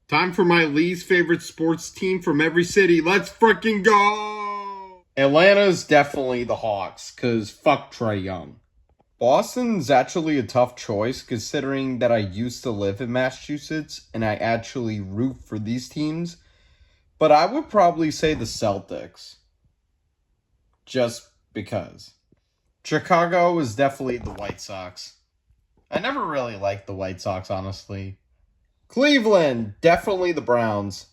Time for my least favorite sports team from every city. Let's freaking go! Atlanta's definitely the Hawks, because fuck Trae Young. Boston's actually a tough choice, considering that I used to live in Massachusetts and I actually root for these teams. But I would probably say the Celtics. Just because. Chicago is definitely the White Sox. I never really liked the White Sox, honestly. Cleveland, definitely the Browns.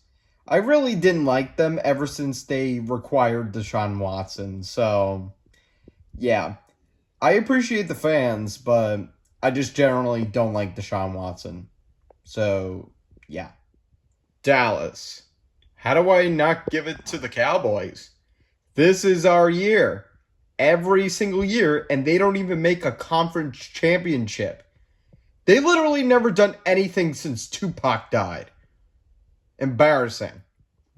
I really didn't like them ever since they required Deshaun Watson. So, yeah. I appreciate the fans, but I just generally don't like Deshaun Watson. So, yeah. Dallas. How do I not give it to the Cowboys? This is our year. Every single year, and they don't even make a conference championship. They literally never done anything since Tupac died. Embarrassing.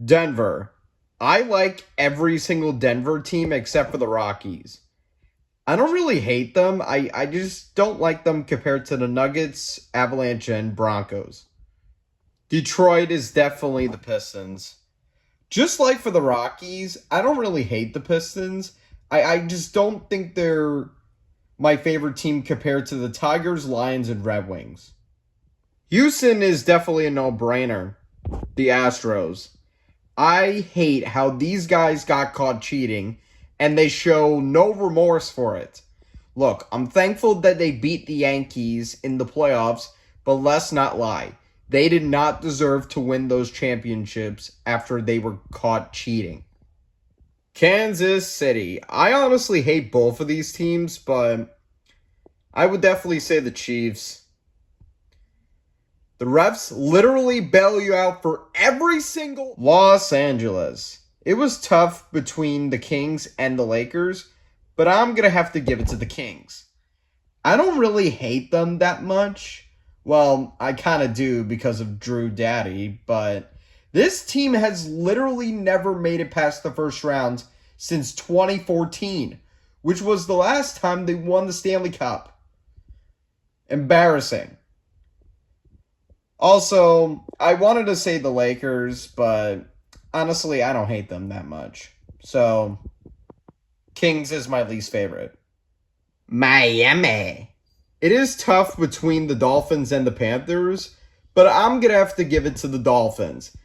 Denver. I like every single Denver team except for the Rockies. I don't really hate them. I just don't like them compared to the Nuggets, Avalanche, and Broncos. Detroit is definitely the Pistons. Just like for the Rockies, I don't really hate the Pistons. I just don't think they're my favorite team compared to the Tigers, Lions, and Red Wings. Houston is definitely a no-brainer. The Astros. I hate how these guys got caught cheating, and they show no remorse for it. Look, I'm thankful that they beat the Yankees in the playoffs, but let's not lie. They did not deserve to win those championships after they were caught cheating. Kansas City. I honestly hate both of these teams, but I would definitely say the Chiefs. The refs literally bail you out for every single Los Angeles. It was tough between the Kings and the Lakers, but I'm going to have to give it to the Kings. I don't really hate them that much. Well, I kind of do because of Drew Daddy, but this team has literally never made it past the first round since 2014, which was the last time they won the Stanley Cup. Embarrassing. Also, I wanted to say the Lakers, but honestly, I don't hate them that much. So, Kings is my least favorite. Miami. It is tough between the Dolphins and the Panthers, but I'm going to have to give it to the Dolphins.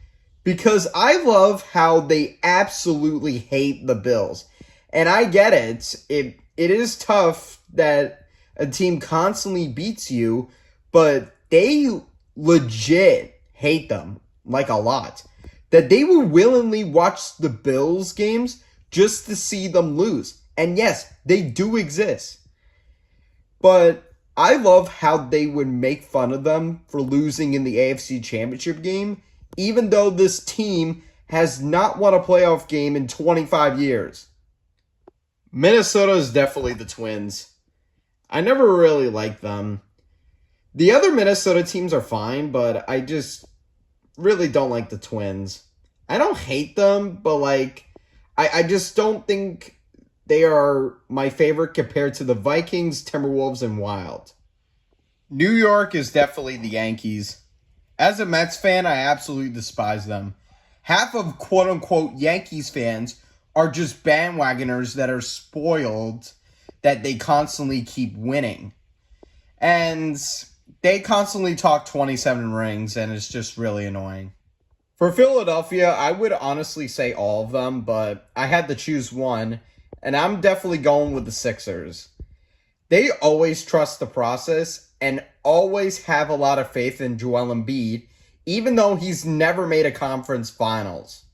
Because I love how they absolutely hate the Bills. And I get it. It is tough that a team constantly beats you, but they legit hate them, like a lot. That they will willingly watch the Bills games just to see them lose. And yes, they do exist. But I love how they would make fun of them for losing in the AFC Championship game, even though this team has not won a playoff game in 25 years. Minnesota is definitely the Twins. I never really liked them. The other Minnesota teams are fine, but I just really don't like the Twins. I don't hate them, but I just don't think they are my favorite compared to the Vikings, Timberwolves, and Wild. New York is definitely the Yankees. As a Mets fan, I absolutely despise them. Half of quote-unquote Yankees fans are just bandwagoners that are spoiled that they constantly keep winning. And they constantly talk 27 rings, and it's just really annoying. For Philadelphia, I would honestly say all of them, but I had to choose one, and I'm definitely going with the Sixers. They always trust the process and always have a lot of faith in Joel Embiid, even though he's never made a conference finals.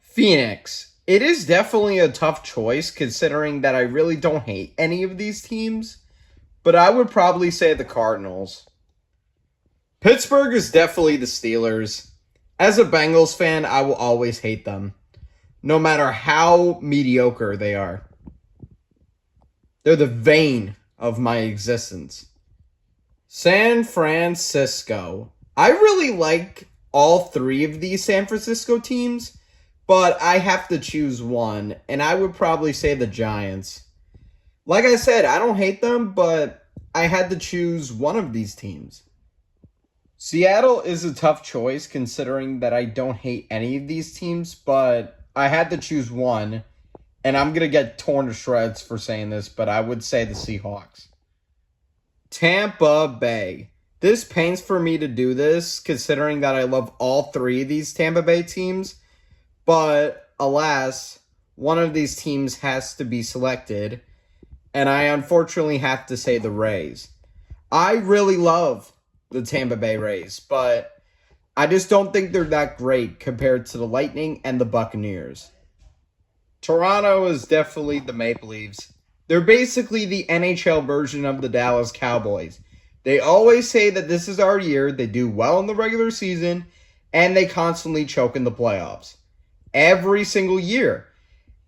Phoenix. It is definitely a tough choice considering that I really don't hate any of these teams, but I would probably say the Cardinals. Pittsburgh is definitely the Steelers. As a Bengals fan, I will always hate them, no matter how mediocre they are. They're the vein of my existence. San Francisco. I really like all three of these San Francisco teams, but I have to choose one, and I would probably say the Giants. Like I said, I don't hate them, but I had to choose one of these teams. Seattle is a tough choice considering that I don't hate any of these teams, but I had to choose one, and I'm going to get torn to shreds for saying this, but I would say the Seahawks. Tampa Bay. This pains for me to do this considering that I love all three of these Tampa Bay teams, but alas, one of these teams has to be selected, and I unfortunately have to say the Rays. I really love the Tampa Bay Rays, but I just don't think they're that great compared to the Lightning and the Buccaneers. Toronto is definitely the Maple Leafs. They're basically the NHL version of the Dallas Cowboys. They always say that this is our year, they do well in the regular season, and they constantly choke in the playoffs. Every single year.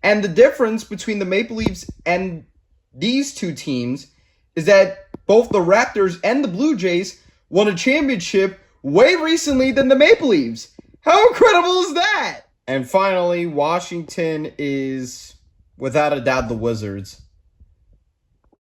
And the difference between the Maple Leafs and these two teams is that both the Raptors and the Blue Jays won a championship way recently than the Maple Leafs. How incredible is that? And finally, Washington is, without a doubt, the Wizards.